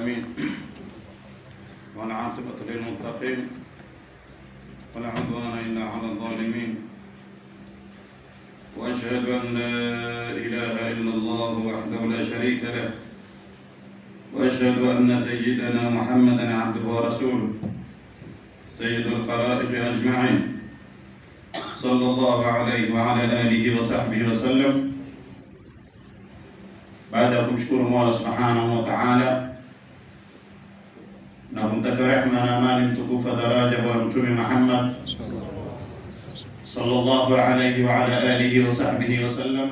العالمين والعاقبة للمتقين ولا عدوان إلا على الظالمين وأشهد أن لا إله إلا الله وحده لا شريك له وأشهد أن سيدنا محمدا عبده ورسوله سيد الخلائق أجمعين صلى الله عليه وعلى آله وصحبه وسلم. Baada ya kumshukuru Mola Subhanahu wa Ta'ala na kumtaka rehema na amani mtukufu daraja bwana Mtume Muhammad sallallahu alayhi wa ala alihi wa sahbihi wa sallam,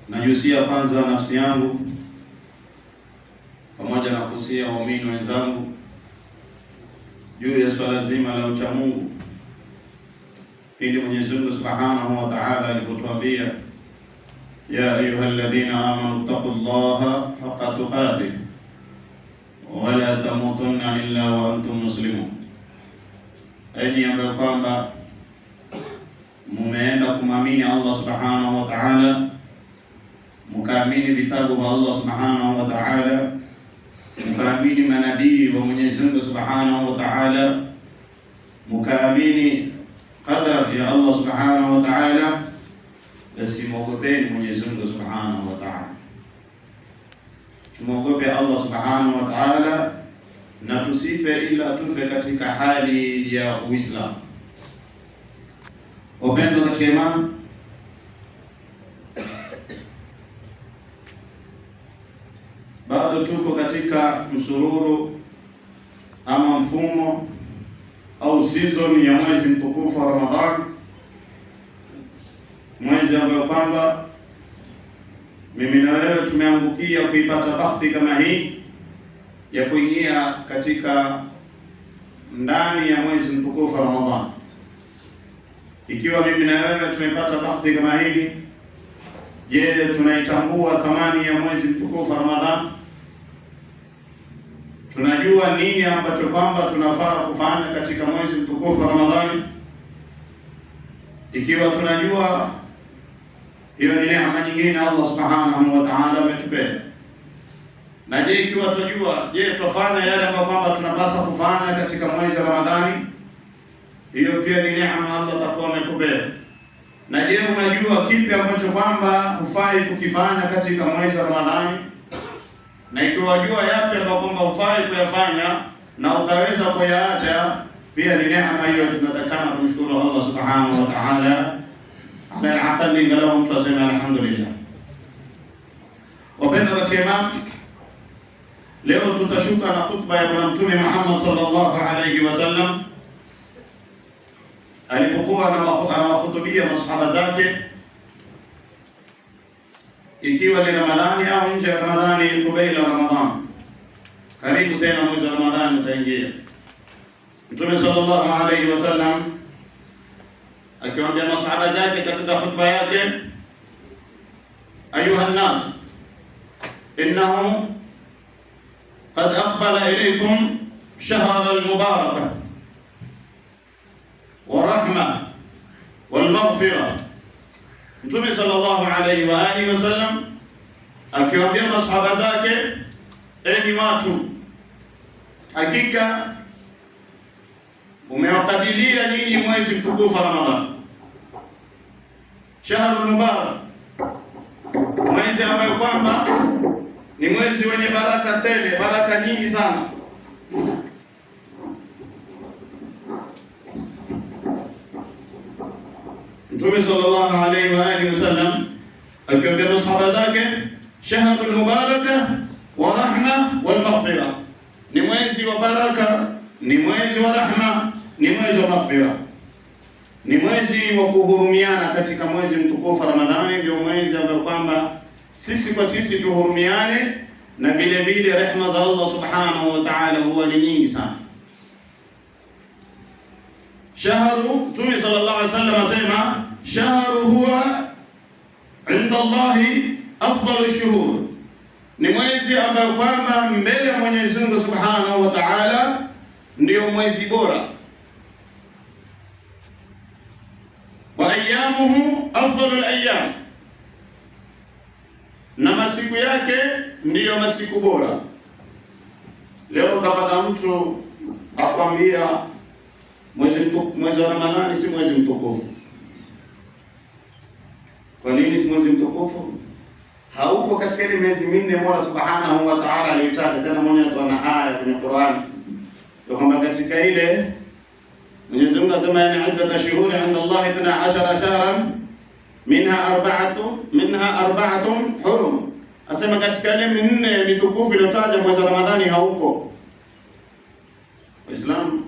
najusia kwanza nafsi yangu pamoja na kusia waumini wenzangu juu ya swala zima la uchamungu pindi Mwenyezi Mungu Subhanahu wa Ta'ala alipotuambia ya ayyuhalladhina amanu taqullaha haqqa tuqatih wa la tamutunna illa wa antum muslimun, enyi ambao kwamba mumeenda kumamini Allah Subhanahu wa Ta'ala, mukaamini vitabu vya Allah Subhanahu wa Ta'ala, mukaamini manabii wa Mwenyezi Mungu Subhanahu wa Ta'ala, mukaamini qadar ya Allah Subhanahu wa Ta'ala, basi muogopeni Mwenyezi Mungu Subhanahu wa Ta'ala. Tumuogope Allah Subhanahu wa Ta'ala na tusife ila tufe katika hali ya Uislamu. Wapendwa katika imani, bado tuko katika msururu ama mfumo au season ya mwezi mtukufu wa Ramadhani, mwezi ambao kwamba mimi na wewe tumeangukia kuipata bahati kama hii ya kuingia katika ndani ya mwezi mtukufu wa Ramadhani. Ikiwa mimi na wewe tumepata bahati kama hili, je, tunaitambua thamani ya mwezi mtukufu wa Ramadhani? Tunajua nini ambacho kwamba tunafaa kufanya katika mwezi mtukufu wa Ramadhani? Ikiwa tunajua, hiyo ni neema nyingine Allah Subhanahu wa Ta'ala ametupea. Na je, ikiwa tunajua, je, tufanya yale ambayo kwamba tunapaswa kufanya katika mwezi wa Ramadhani? Hiyo pia ni neema Allah atakuwa amekupea. Na je, unajua kipi ambacho kwamba hufai kukifanya katika mwezi wa Ramadhani? Na ikiwa wajua yapi ambayo kwamba hufai kuyafanya na ukaweza kuyaacha, pia ni neema hiyo. Tunatakana kumshukuru Allah Subhanahu wa Ta'ala ala al-aqali, ingalau mtu aseme alhamdulillah. Wapendwa katika imani, leo tutashuka na khutba ya Bwana Mtume Muhammad sallallahu alayhi wasallam alipokuwa anawahutubia masahaba zake, ikiwa ni Ramadhani au nje ya Ramadhani, kubaila Ramadhani, karibu tena mwezi wa Ramadhani utaingia. Mtume sallallahu alayhi wasallam akiwaambia masahaba zake katika khutba yake, ayuha nnas innahu qad aqbala ilaykum shahr al-mubarakah wa rahma wal maghfirah. Mtume sallallahu alayhi wa alihi wasallam akiwaambia masahaba zake, enyi watu, hakika umewakabilia nyinyi mwezi mtukufu wa Ramadhani, shahrul mubarak, mwezi ambao kwamba ni mwezi wenye baraka tele, baraka nyingi sana. Mtume sallallahu alayhi wa alihi wasallam akiwaambia masahaba zake, shahrul mubaraka wa rahma wal maghfira, ni mwezi wa baraka, ni mwezi wa rahma, ni mwezi wa maghfira, ni mwezi wa kuhurumiana. Katika mwezi mtukufu Ramadhani ndio mwezi ambao kwamba sisi kwa sisi tuhurumiane, na vile vile rehema za Allah Subhanahu wa Ta'ala huwa ni nyingi sana. Shahru, Mtume sallallahu alayhi wasallam asema, shahru huwa inda Allahi afdalu shuhur, ni mwezi ambao kwamba mbele ya Mwenyezi Mungu Subhanahu wa Ta'ala ndio mwezi bora. Wa ayyamuhu afdalul ayyam, masiku yake ndiyo masiku bora. Leo utapata mtu akwambia mwezi wa Ramadhani si mwezi mtukufu. Kwa nini si mwezi mtukufu? Hauko katika ile miezi minne Mola Subhanahu wa Ta'ala alitaka. Tena mwenye atoa aya kwenye Qur'an kwa kwamba katika ile Mwenyezi Mungu asema yani iddat shuhuri 'inda Allah 12 shahran minha arba'atun hurum. Asema katika ile minne mitukufu iliyotaja mwezi wa Ramadhani hauko. Waislamu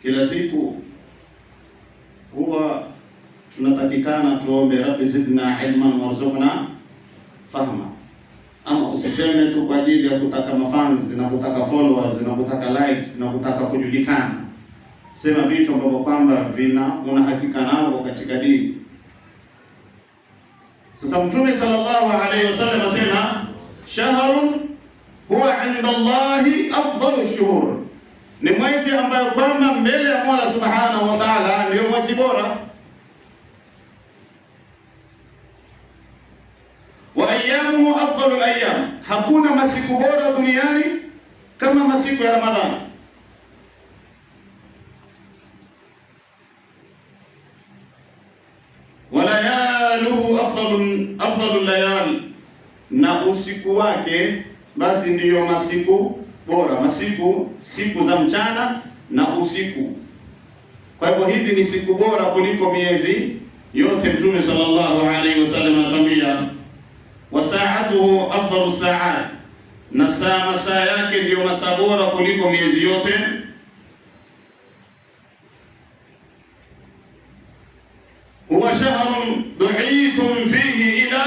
kila siku huwa tunatakikana tuombe Rabbi zidna ilman warzuqna fahma. Ama usiseme tu kwa ajili ya kutaka mafans na kutaka followers na kutaka likes na kutaka kujulikana. Sema vitu ambavyo kwamba una hakika nao katika dini. Sasa Mtume sallallahu alayhi wasallam asema shahrun huwa inda Allahi afdalu shuhur, ni mwezi ambayo kwamba mbele ya Mola Subhanahu wa Ta'ala ndio mwezi bora. Wa ayyamuhu afdalu al-ayyam, hakuna masiku bora duniani kama masiku ya Ramadhani. Wa layaluhu afdalu layal, na usiku wake basi ndiyo masiku bora, siku za mchana na usiku. Kwa hivyo hizi ni siku bora kuliko miezi yote. Mtume sallallahu alayhi wasallam anatuambia wa sa'atuhu afdalu sa'at, na masaa yake ndiyo masaa bora kuliko miezi yote. Huwa shahrun du'itum fihi ila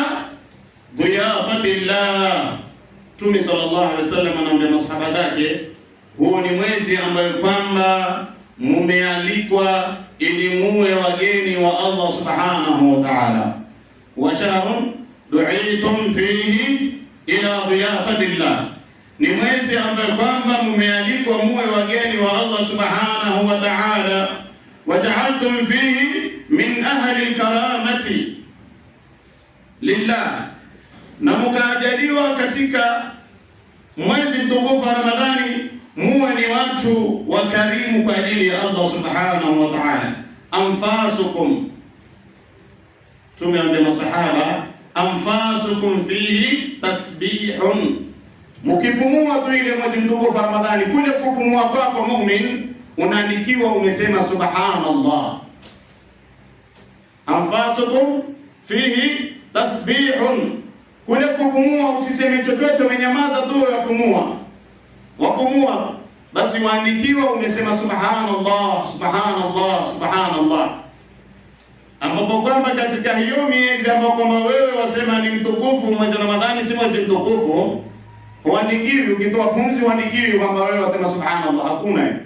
dhiyafati Allah. Mtume sallallahu alaihi wasallam anaambia masahaba zake, huo ni mwezi ambayo kwamba mumealikwa ili muwe wageni wa Allah Subhanahu wa Ta'ala. Wa shahrun du'itum fihi ila dhiyafati Allah, ni mwezi ambayo kwamba mumealikwa muwe wageni wa Allah Subhanahu wa Ta'ala. Waja'altum fihi min ahli al-karamati lillah, na mkaajaliwa katika mwezi mtukufu wa Ramadhani muwe ni watu wakarimu kwa ajili ya Allah Subhanahu wa Ta'ala. Anfasukum, tumeambia masahaba anfasukum fihi tasbihun, mkipumua tu ile mwezi mtukufu wa Ramadhani, kule kupumua kwako mu'min unaandikiwa umesema subhanallah. Anfasukum fihi tasbihun, kule kupumua usiseme chochote, umenyamaza tu wapumua basi waandikiwa umesema subhanallah subhanallah subhanallah. Ambapo kwamba katika hiyo miezi ambapo kwamba wewe wasema ni mtukufu, mwezi Ramadhani si mwezi mtukufu, huandikiwi. Ukitoa pumzi huandikiwi kwamba wewe wasema subhanallah, hakuna.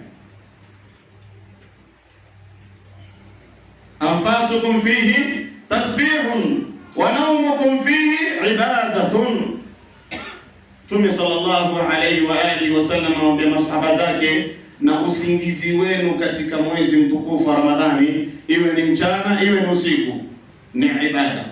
Anfasukum fihi tasbihun wa nawmukum fihi ibadatun. Mtume sallallahu alayhi wa alihi wasallam anawaambia masahaba zake, na usingizi wenu katika mwezi mtukufu wa Ramadhani, iwe ni mchana iwe ni usiku, ni ibada.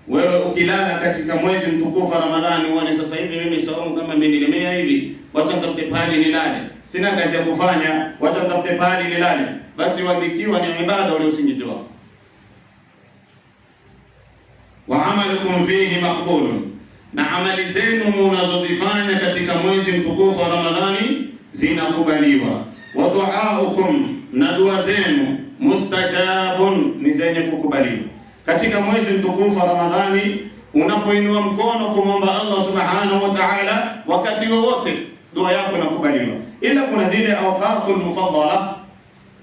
Wewe ukilala katika mwezi mtukufu wa Ramadhani uone sasa hivi mimi saumu kama nimenilemea hivi, wacha nitafute pahali nilale, sina kazi ya kufanya, wacha nitafute pahali nilale, basi waandikiwa ni ibada ule usingizi wako. Wa amalukum fihi maqbulun, na amali zenu mnazozifanya katika mwezi mtukufu wa Ramadhani zinakubaliwa. Wa du'aukum, na dua zenu mustajabun, ni zenye kukubaliwa. Katika mwezi mtukufu wa Ramadhani unapoinua mkono kumwomba Allah Subhanahu wa Ta'ala, wakati wowote dua yako inakubaliwa, ila kuna zile awqatul mufaddala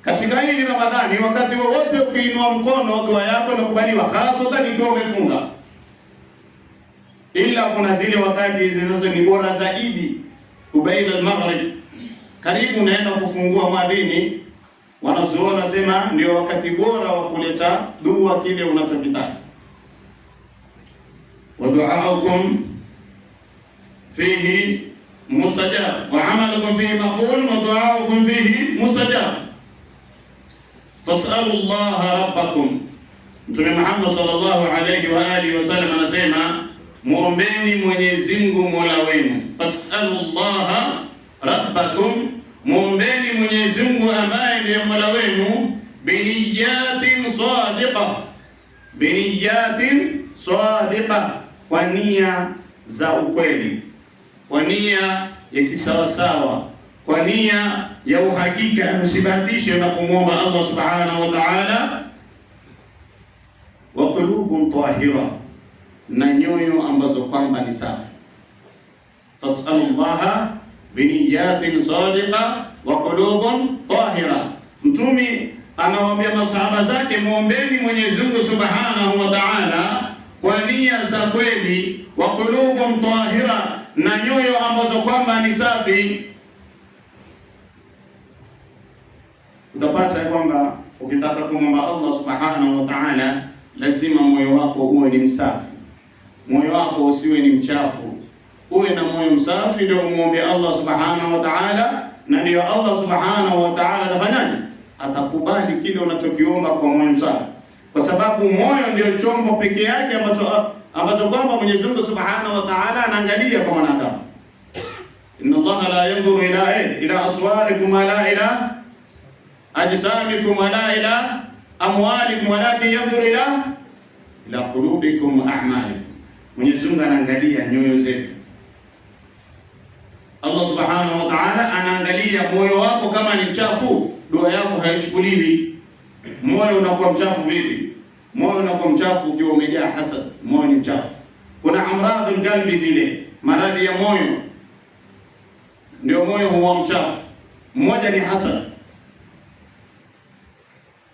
katika hii Ramadhani, wakati wowote ukiinua mkono dua yako inakubaliwa, hasa ikiwa umefunga. Ila kuna zile wakati zilizo ni bora zaidi, kubaila al-maghrib, karibu naenda kufungua madhini, wanazuoni sema ndio wakati bora wa kuleta dua kile unachokitaka. Wa du'aukum fihi mustajab wa amalukum fihi maqbul wa du'aukum fihi mustajab. Fas'alu Allah rabbakum. Mtume Muhammad sallallahu alayhi wa alihi wasallam anasema muombeni Mwenyezi Mungu Mola wenu. Fasalullaha rabbakum, muombeni Mwenyezi Mungu ambaye ndiye Mola wenu, biniyatin sadiqa, biniyatin sadiqa, kwa nia za ukweli, kwa nia ya kisawasawa, kwa nia ya uhakika. Msibahatishe na kumwomba Allah subhanahu wa ta'ala. Wa qulubun tahira, na nyoyo ambazo kwamba ni safi. Fasalullaha biniyatin sadiqa wa qulubun tahira. Mtume anawaambia masahaba zake, muombeni Mwenyezi Mungu subhanahu wa ta'ala kwa nia za kweli, wa qulubun tahira, na nyoyo ambazo kwamba ni safi. Utapata kwamba ukitaka kumwomba Allah subhanahu wa ta'ala, lazima moyo wako uwe ni msafi, moyo wako usiwe ni mchafu. Uwe na moyo msafi ndio muombe Allah subhanahu wa ta'ala, na ndio Allah subhanahu wa ta'ala atafanyaje? Atakubali kile unachokiomba kwa moyo msafi, kwa sababu moyo ndio chombo pekee yake ambacho kwamba Mwenyezi Mungu subhanahu wa ta'ala anaangalia kwa mwanadamu. Inna Allah la yanzuru ila aswarikum wala ila ajsamikum wala ila amwalikum, walakin yanzuru ila qulubikum wa a'malikum. Mwenyezi Mungu anaangalia nyoyo zetu. Allah subhanahu wa ta'ala anaangalia moyo wako. Kama ni mchafu, dua yako haichukuliwi. Moyo unakuwa mchafu vipi? Moyo unakuwa mchafu ukiwa umejaa hasad. Moyo ni mchafu. Kuna amradhul qalbi, zile maradhi ya moyo, ndio moyo huwa mchafu. Mmoja ni hasad,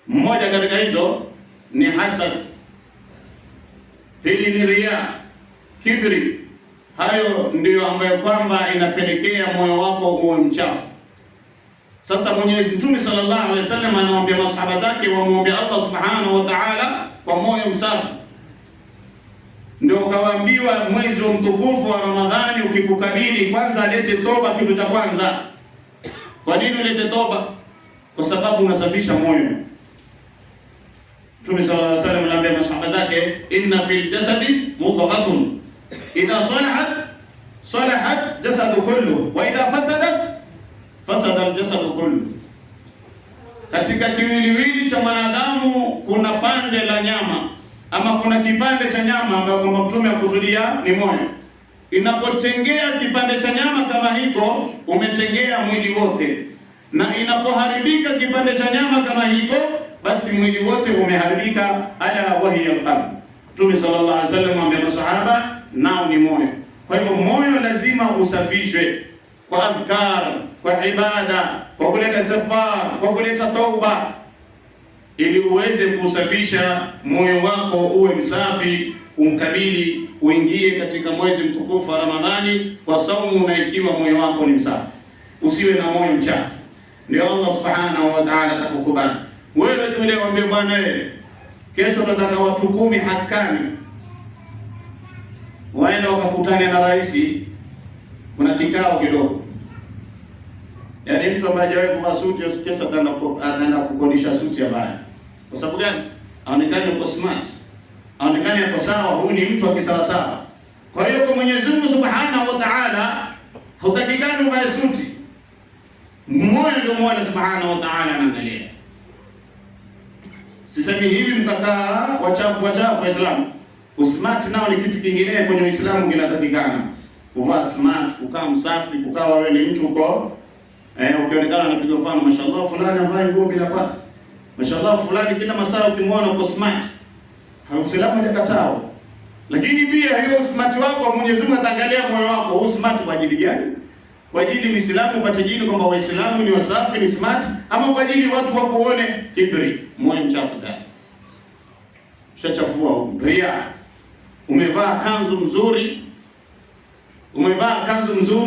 mmoja katika hizo ni hasad. Pili ni riya, kibri. Hayo ndiyo ambayo kwamba inapelekea moyo wako uwe mchafu. Sasa Mwenyezi Mtume sallallahu alaihi wasallam anawaambia masahaba zake wamuombe Allah subhanahu wa ta'ala kwa moyo msafi. Ndio kawaambiwa mwezi wa mtukufu wa Ramadhani ukikukabili, kwanza lete toba, kitu cha kwanza. Kwa nini ulete toba? Kwa sababu unasafisha moyo. Mtume sallallahu alaihi wasallam anaambia masahaba zake, inna fil jasadi mudghatun idha salahat jasadu kullu wa idha fasadat fasada al-jasadu kullu. Katika kiwiliwili cha mwanadamu kuna pande la nyama, ama kuna kipande cha nyama ambayo kwamba Mtume akusudia ni moyo. Inapotengea kipande cha nyama kama hiko, umetengea mwili wote, na inapoharibika kipande cha nyama kama hiko, basi mwili wote umeharibika. Ala wahiya al-qalb. Mtume sallallahu alaihi wasallam ambaye masahaba nao ni moyo. Kwa hivyo moyo lazima usafishwe kwa adhkar, kwa ibada, kwa kuleta istighfar, kwa kuleta tauba, ili uweze kusafisha moyo wako uwe msafi, umkabili uingie katika mwezi mtukufu wa Ramadhani kwa saumu, na ikiwa moyo wako ni msafi, usiwe na moyo mchafu, ndio Allah subhanahu wa ta'ala atakukubali. Wewe tu leo mwambie bwana, wewe kesho tunataka watu 10 hakani waende wakakutane na rais, kuna kikao kidogo. Yaani mtu ambaye hajawahi kuvaa suti usikie ataenda kukodisha suti ya baya. Kwa sababu gani? Aonekane uko smart, aonekane uko sawa, huyu ni mtu wa kisawa sawa. Kwa hiyo kwa Mwenyezi Mungu Subhanahu wa Ta'ala hutakikani uvae suti. Moyo ndio Mola Subhanahu wa Ta'ala anaangalia. Sisemi hivi mkakaa wachafu Waislamu. Usmart nao ni kitu kingine kwenye Uislamu kinatakikana. Kuvaa smart, kukaa msafi, kukaa wewe ni mtu uko ukionekana anapiga mfano, mashallah fulani avaa nguo bila pasi, mashallah fulani kila masaa ukimwona uko smart. Uislamu hajakataa. Lakini pia hiyo smart wako Mwenyezi Mungu ataangalia moyo wako. Huu smart kwa ajili gani? Kwa ajili Uislamu upate jina kwamba Waislamu ni wasafi, ni smart, ama kwa ajili watu wakuone kibri, moyo mchafu gani? Ushachafua ria. Umevaa kanzu mzuri,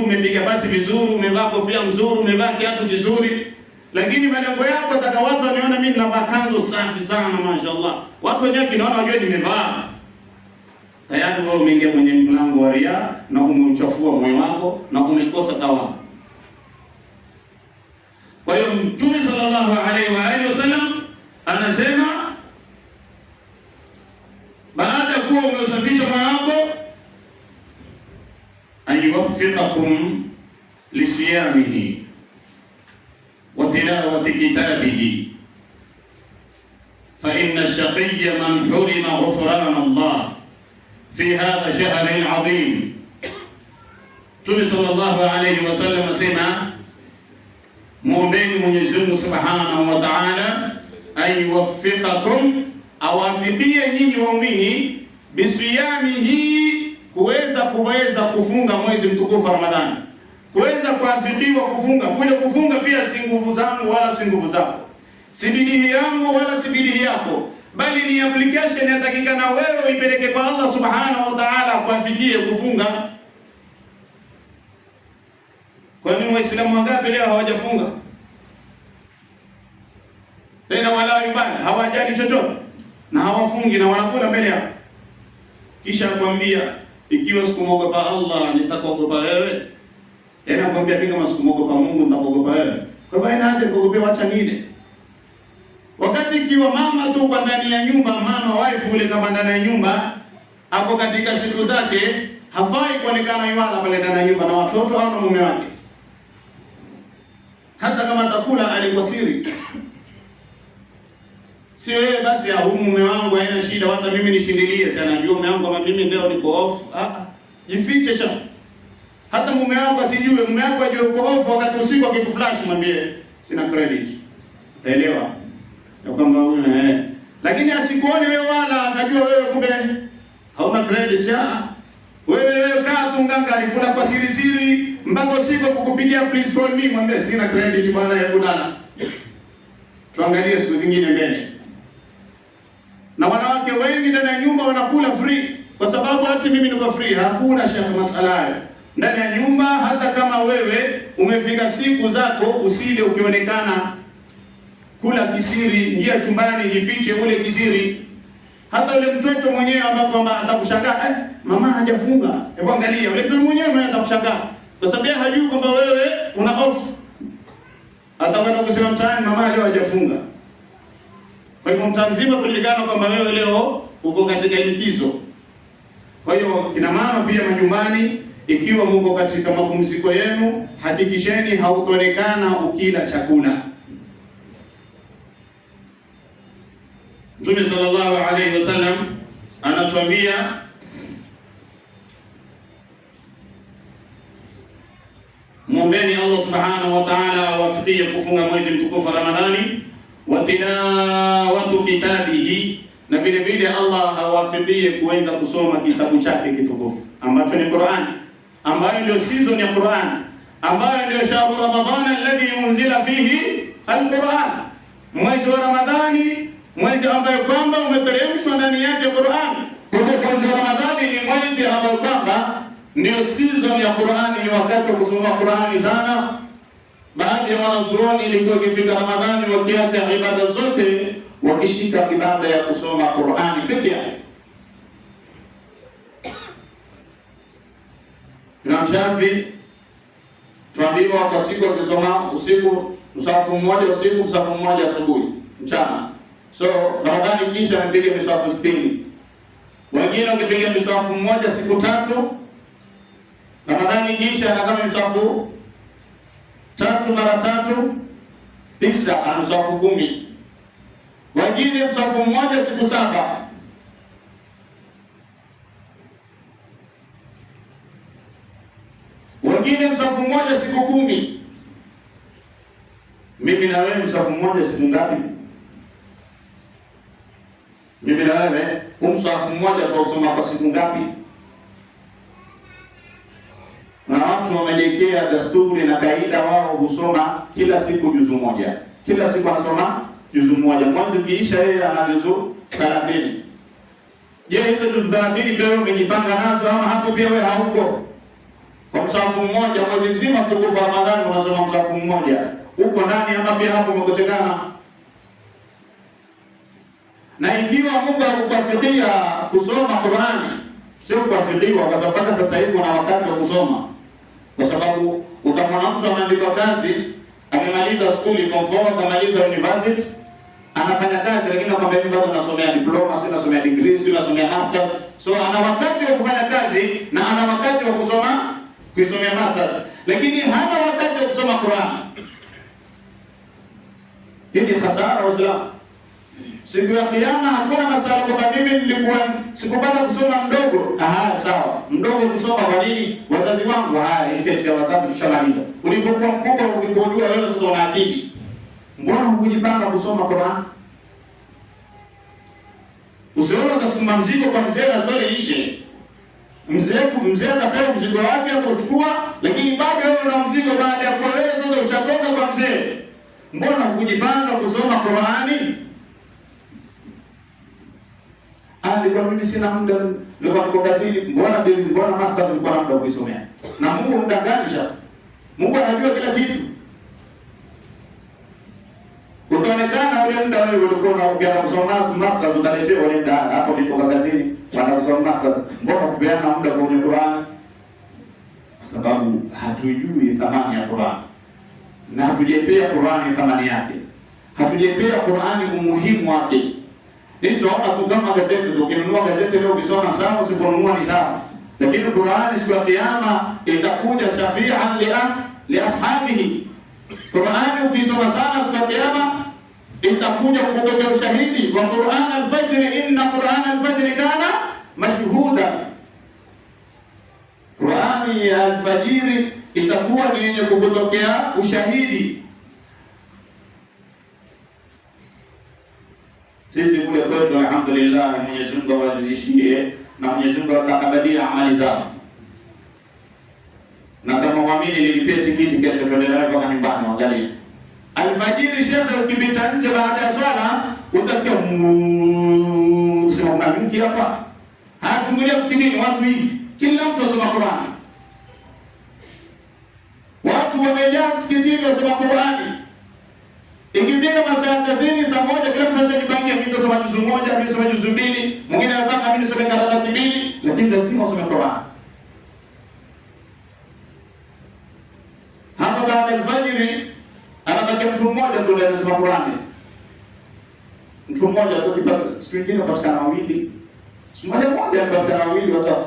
umepiga basi vizuri, umevaa kofia mzuri, umevaa kiatu kizuri, lakini malengo yako nataka watu wanione mimi ninavaa kanzu safi sana, mashaallah. Watu wenyewe kinaona wajue nimevaa. Tayari wewe umeingia kwenye mlango wa ria na umeuchafua moyo wako na umekosa thawabu. Kwa hiyo Mtume sallallahu alaihi wa alihi wasallam anasema baada ya kuwa umeusafisha moyo wako, an yuwaffiqakum lisiyamihi wa tilawati kitabihi fa inna ash-shaqiyya man hurima ghufran Allah fi hadha shahr al-'azim. Mtume sallallahu alayhi wasallam asema, muombeni Mwenyezi Mungu Subhanahu wa Ta'ala an yuwaffiqakum, awafikie nyinyi waumini bisiyamihi, kuweza kufunga mwezi mtukufu wa Ramadhani, kuweza kuafikiwa kufunga. Kule kufunga pia si nguvu zangu wala si nguvu zako, si bidii yangu wala si bidii yako, bali ni application inatakikana wewe ipeleke kwa Allah Subhanahu wa Ta'ala kuafikie kufunga. Kwa nini Waislamu wangapi leo hawajafunga? Tena wala ibada, hawajali chochote na hawafungi na wanakula mbele yako. Kisha akwambia ikiwa sikumwogopa Allah nitakuogopa wewe. Yaani akwambia mimi kama sikumwogopa Mungu nitakuogopa wewe. Kwa hivyo haina haja kuogopea, wacha nile. Wakati ikiwa mama tu kwa ndani ya nyumba, mama wife ule kama ndani ya nyumba hapo katika siku zake, hafai kuonekana ywala pale ndani ya nyumba na watoto au na mume wake. Hata kama atakula alikuwa siri. Si wewe basi mume wangu haina shida, hata mimi nishindilie sana, anajua mume wangu kama mimi leo niko off. Jifiche cha. Hata mume wangu asijue, mume wangu ajue uko off, wakati usiku akikuflash mwambie sina credit. Utaelewa? Ya kwamba wewe lakini asikuone wewe wala akajua wewe kumbe hauna credit. Wewe kaa tu nganga alikula kwa siri siri mpaka usiku kukupigia please call me, mwambie sina credit bwana ya kulala. Tuangalie siku zingine mbele. Na wanawake wengi ndani ya nyumba wanakula free kwa sababu hata mimi niko free. Hakuna shaka masala hayo. Ndani ya nyumba hata kama wewe umefika siku zako usile ukionekana, kula kisiri, ingia chumbani jifiche ule kisiri. Hata ule mtoto mwenyewe ambaye kwamba atakushangaa, mama hajafunga. Hebu angalia ule mtoto mwenyewe mwenyewe atakushangaa kwa sababu hajui kwamba wewe una off. Atakwenda kusema mtaani mama leo hajafunga. Kwa hivyo mtamzima kujulikana kwamba wewe leo uko katika likizo. Kwa hiyo kina mama pia majumbani, ikiwa mko katika mapumziko yenu, hakikisheni hautonekana ukila chakula. Mtume sallallahu alayhi wasallam anatuambia muombeni Allah Subhanahu wa Ta'ala awafikie kufunga mwezi mtukufu wa Ramadhani, wa tilawatu kitabihi, na vile vile Allah awafikie kuweza kusoma kitabu chake kitukufu ambacho ni Qur'an, ambayo ndio season ya Qur'an, ambayo ndio shahru Ramadhana alladhi unzila fihi al-Qur'an. Mwezi wa Ramadhani, mwezi ambao kwamba umeteremshwa ndani yake Qur'an. Kwa mwezi wa Ramadhani ni mwezi ambao kwamba ndio season ya Qur'ani, ni wakati wa kusoma Qur'ani sana. Baadhi ya wanazuoni ilikuwa ikifika Ramadhani wakiacha ibada zote wakishika ibada ya kusoma Qur'ani pekee yake. Imam Shafi tuambiwa kwa siku akisoma usiku msahafu mmoja, usiku msahafu mmoja, asubuhi, mchana. So Ramadhani kisha mpige msahafu 60. Wengine wakipiga msahafu mmoja siku 3. Ramadhani kisha na kama msahafu 3 mara 3 9, msahafu 10. Wengine msahafu mmoja siku 7. Wengine msahafu mmoja siku 10. Mimi na wewe msahafu mmoja siku ngapi? Mimi na wewe msahafu mmoja tutasoma kwa siku ngapi? Na watu wamejiwekea desturi na kaida, wao husoma kila siku juzu moja. Kila siku anasoma juzu moja. Mwezi ukiisha yeye ana juzu 30. Je, hizo juzu 30 pia wewe umejipanga nazo ama hapo pia wewe hauko? Kwa msahafu mmoja mwezi mzima tukufu Ramadhani unasoma msahafu mmoja. Uko ndani ama pia hapo umekosekana? Na ikiwa Mungu akukufikia kusoma Qur'ani, sio kuafikiwa kwa sababu sasa hivi kuna wakati wa kusoma. Kwa sababu utamwona mtu ameandika kazi, amemaliza skuli form 4, akamaliza university, anafanya kazi lakini anakwambia mimi bado nasomea diploma, sio nasomea degree, sio nasomea masters. So ana wakati wa kufanya kazi na ana wakati wa kusoma kuisomea masters, lakini hana wakati wa kusoma Qur'an. Hii ni hasara Waislamu. Siku ya Kiyama hakuna masala kwamba mimi nilikuwa sikupata kusoma mdogo. Sawa. Mdogo kusoma kwa nini? Wazazi wangu. Hii kesi ya wazazi tushamaliza. Ulipokuwa mkubwa, ulipojua wewe sasa una akili, mbona hukujipanga kusoma Qur'an? Usione ukasoma mzigo kwa mzee na swali ishe. Mzee anapewa mzigo wake akuchukua, lakini bado wewe una mzigo baada ya kwa wewe sasa ushatoka kwa mzee. Mbona hukujipanga kusoma Qur'ani? Alikuwa mimi sina muda, nilikuwa niko kazini. Mbona master tulikuwa na muda wa kusomea? Na Mungu mdanganisha. Mungu anajua kila kitu. Utaonekana ule muda wewe ulikuwa unaongea kusoma master, utaletewa ule muda hapo nitoka kazini, wanakusoma master. Mbona kupeana muda kwenye Qur'an? Kwa sababu hatujui thamani ya Qur'an. Na hatujepea Qur'ani thamani yake. Hatujepea Qur'ani umuhimu wake. Hizo tunaona kama gazeti ndio, ukinunua gazeti leo ukisoma sawa, usiponunua ni sawa. Lakini Qur'ani siku ya Kiyama itakuja shafi'an li ashabihi. Qur'ani ukisoma sana siku ya Kiyama itakuja kutokea ushahidi wa Qur'an al-fajr, inna Qur'an al-fajr kana mashhuda. Qur'ani ya al-fajr itakuwa ni yenye kutokea ushahidi. Sisi kule kwetu alhamdulillah, Mwenyezi Mungu awazidishie na Mwenyezi Mungu atakabalia amali zao. Na kama muamini nilipia tikiti kesho tuende nayo mpaka nyumbani angalia. Alfajiri shekhe, ukipita nje baada ya swala utasikia sema kuna nyuki hapa. Hatungulia msikitini watu hivi. Kila mtu asoma Qur'an. Watu wamejaa msikitini wasoma Qur'ani. Ikifika masaa ya kazini saa moja, kila mtu anajipangia, mimi nasoma juzu moja, mimi nasoma juzu mbili, mwingine anapanga mimi nasoma karatasi mbili, lakini lazima usome Qur'an. Hapa baada ya fajiri anabaki mtu mmoja ndio anasoma Qur'an. Mtu mmoja ndio kipata, siku nyingine upatikana wawili. Siku moja anapatikana wawili watatu.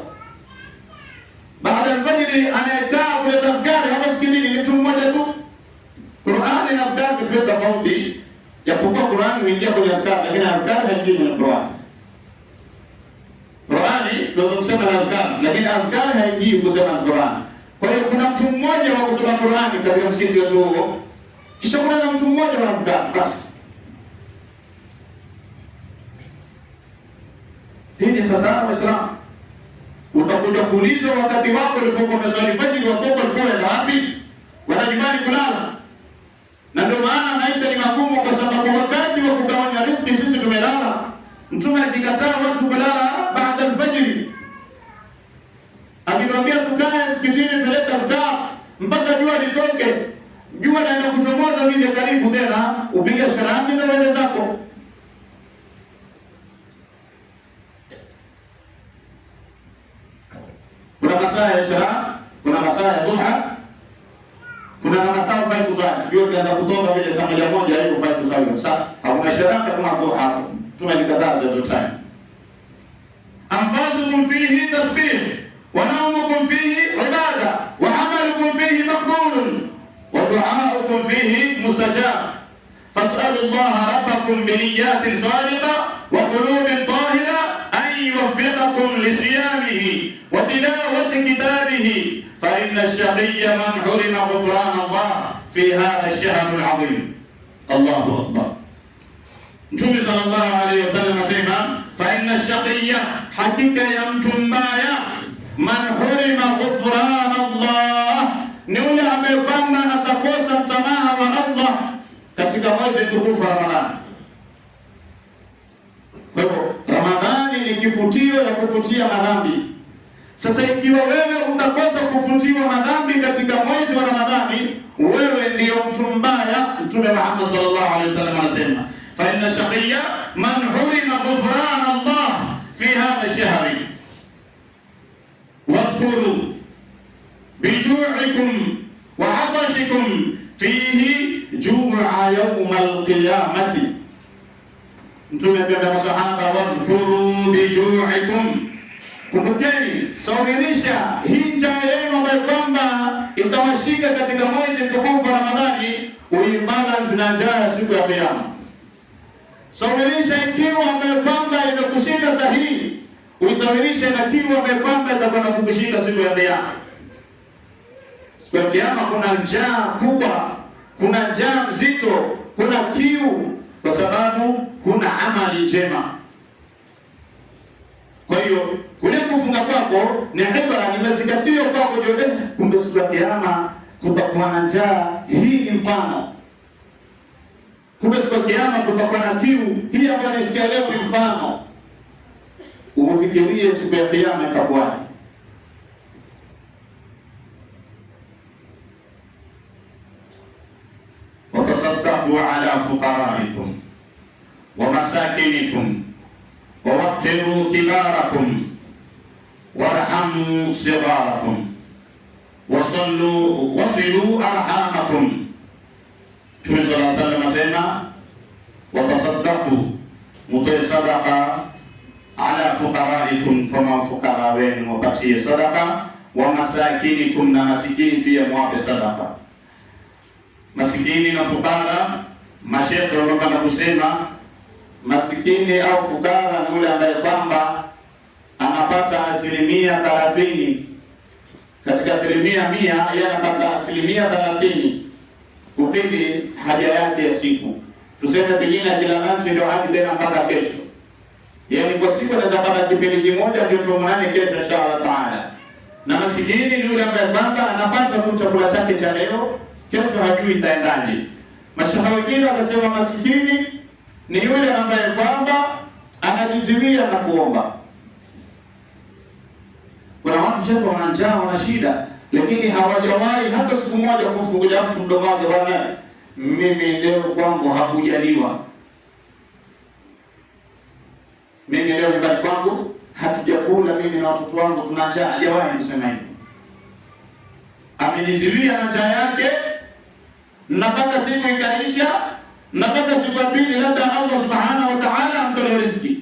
Baada ya fajiri anayekaa kule tazkari hapa msikitini ni mtu mmoja tu. Qur'ani na adhkar vitu tofauti. Japokuwa Qur'ani huingia kwenye adhkar, lakini adhkar haingii kwenye Qur'ani. Qur'ani tunaweza kusema na adhkar, lakini adhkar haingii kusema Qur'ani. Kwa hiyo kuna mtu mmoja wa kusoma Qur'ani katika msikiti wetu huo. Kisha kuna mtu mmoja wa adhkar basi. Hii ni hasara Waislamu. Utakuja kuulizwa wakati wako ulipokuwa umeswali fajiri, watoto walikuwa wapi? Wanajibani kulala. Na ndio maana maisha ni magumu, kwa sababu wakati wa kugawanya riziki sisi tumelala. Mtume akikataa watu kulala baada al-fajr, akituambia tukae msikitini tuleta adhkar mpaka jua litoke. Jua linaenda kuchomoza vile karibu, tena upige sharaki na uende zako. Kuna masaa ya isha, kuna masaa ya duha, kuna masaa ufai kusali. Hiyo kianza kutoka vile saa moja hiyo ufai kusali kabisa. Hakuna sharaka, kuna duha hapo. Tumelikataza hizo time. Anfasukum fihi tasbih wa nawmukum fihi ibada wa amalukum fihi maqbulun wa du'aukum fihi mustajab. Fas'alu Allah rabbakum bi niyyatin sadiqa wa qulubin tahira an yuwaffiqakum li siyamihi wa tilawati kitabihi fa inna ash-shaqiyya man hurima ghufran Allah fi hadha ash-shahr al-'azim. Allahu akbar. Mtume sallallahu alayhi wasallam asema fa inna ash-shaqiyya, hakika ya mtu mbaya, man hurima ghufran Allah, ni yule ambaye kwamba atakosa msamaha wa Allah katika mwezi mtukufu wa Ramadhani. Kwa hivyo Ramadhani ni kifutio ya kufutia madhambi. Sasa ikiwa wewe utakosa kufutiwa madhambi katika mwezi wa Ramadhani, wewe ndiyo mtu mbaya. Mtume Muhammad sallallahu alaihi wasallam anasema fa inna shaqiyya man hurima ghufran Allah fi hadha ash-shahr. Wadhkuru biju'ikum wa 'atashikum fihi jum'a yawm al-qiyamati. Mtume pia masahaba, wadhkuru biju'ikum, kumbukeni, sawirisha hii njaa yenu ambayo kwamba itawashika katika mwezi mtukufu wa Ramadhani, uibalance na njaa siku ya Kiyama. Sawirisha ikiwa ambayo kwamba imekushika sahihi, uisawirishe na kiu ambayo kwamba itakwenda kukushika siku ya Kiyama. Siku ya Kiyama kuna njaa kubwa, kuna njaa mzito, kuna kiu, kwa sababu kuna amali njema. Kwa hiyo kule kufunga kwako ni ibra, ni mazingatio kwako, jode kumbe siku ya Kiyama kutakuwa na njaa. Hii ni mfano. Kumbe siku ya Kiyama kutakuwa na kiu. Hii ambayo nisikia leo ni mfano. Ufikirie siku ya Kiyama itakuwaje. Watasaddaqu ala fuqaraikum wa masakinikum wa waqtiru kibarakum warhamu sigarakum wasilu arhamakum. Mtume sallallahu alaihi wasallam asema watasaddaqu, mutoe sadaqa ala fuqaraikum, kwa mafukara wenu mupatie sadaqa, wa masakinikum, na masikini pia muwape sadaqa. Masikini na fukara, mashekhe wanapenda kusema masikini au fukara ni yule ambaye kwamba anapata 30%. Katika 100%, yeye anapata 30% kupili haja yake ya siku. Tuseme pengine kila lunch ndio hadi tena mpaka kesho. Yaani kwa siku anaweza pata kipindi kimoja ndio tuonane kesho inshallah taala. Na masikini ni yule ambaye kwamba anapata tu chakula chake cha leo, kesho hajui itaendaje. Mashaikh wengine wakasema masikini ni yule ambaye kwamba anajiziwia na kuomba. Kuna watu shaka wana njaa, wana shida, lakini hawajawahi hata siku moja kufungulia mtu mdomo wake, bwana mimi leo kwangu hakujaliwa, mimi leo nyumbani kwangu hatujakula, mimi na watoto wangu tuna njaa. Hajawahi kusema hivyo. Amejiziwia na njaa yake, na mpaka siku ikaisha, na mpaka siku ya pili labda Allah subhanahu wa ta'ala amtolee riziki.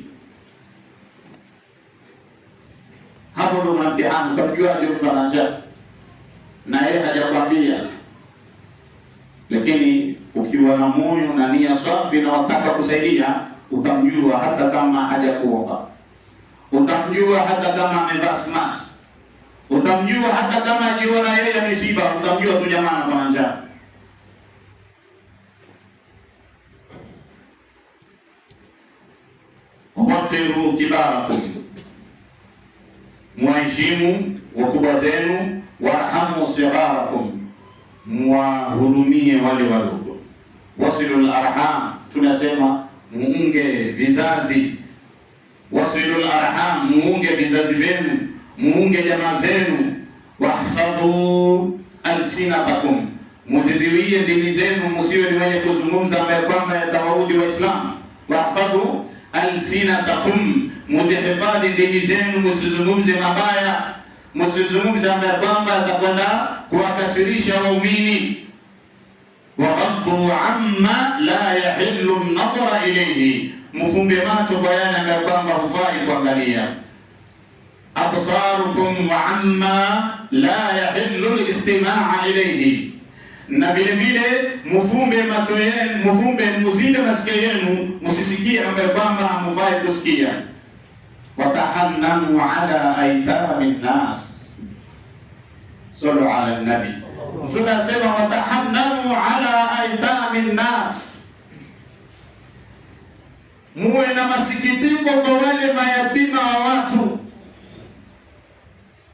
Hapo ndo mtihani, utamjua leo mtu ana njaa na yeye hajakwambia. Lakini ukiwa na moyo na nia safi na wataka kusaidia, utamjua hata kama hajakuomba, utamjua hata kama amevaa smart, utamjua hata kama jiona yeye ameshiba, utamjua tu jamaa ana njaa. Waqtiru kibarakum, muheshimu wakubwa zenu, warhamu sigarakum, muwahurumie wale wadogo. Wasilul arham, tunasema muunge vizazi. Wasilul arham, muunge vizazi vyenu, muunge jamaa zenu. Wahfadhu alsinatakum, muziziwie ndimi zenu, musiwe ni wenye kuzungumza ambaye kwamba yatawaudhi Waislamu. Wahfadhu alsinatakum, muzihifadhi ndimi zenu, musizungumze mabaya, musizungumze ambaye kwamba atakwenda kuwakasirisha waumini. Waghaddu amma la yahillu an-nadra ilayhi, mufumbe macho kwa yale ambaye kwamba hufai kuangalia. Absarukum wa amma la yahillu al-istimaa ilayhi, na vile vile mufumbe macho yenu, mufumbe muzinde masikio yenu, musisikie ambaye kwamba hamufai kusikia. Watahannanu ala aitami nas, sallu ala nabi. Tunasema watahannanu ala aitami nas, muwe na masikitiko kwa wale mayatima wa watu.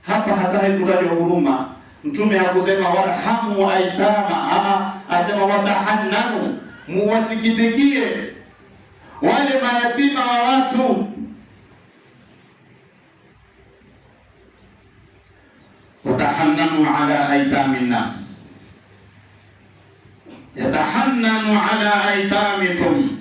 Hapa hata haikutajwa huruma. Mtume hakusema warhamu aitama, ama asema watahannanu, muwasikitikie wale mayatima wa watu. Watahannanu ala aitami nas, yatahannanu ala aitamikum,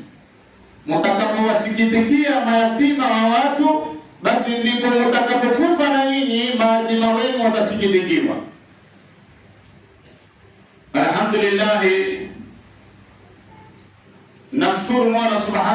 mutakapowasikitikia mayatima wa watu, basi ndipo mutakapokufa na nyinyi mayatima wenu watasikitikiwa. Alhamdulillah, namshukuru Mola subhanahu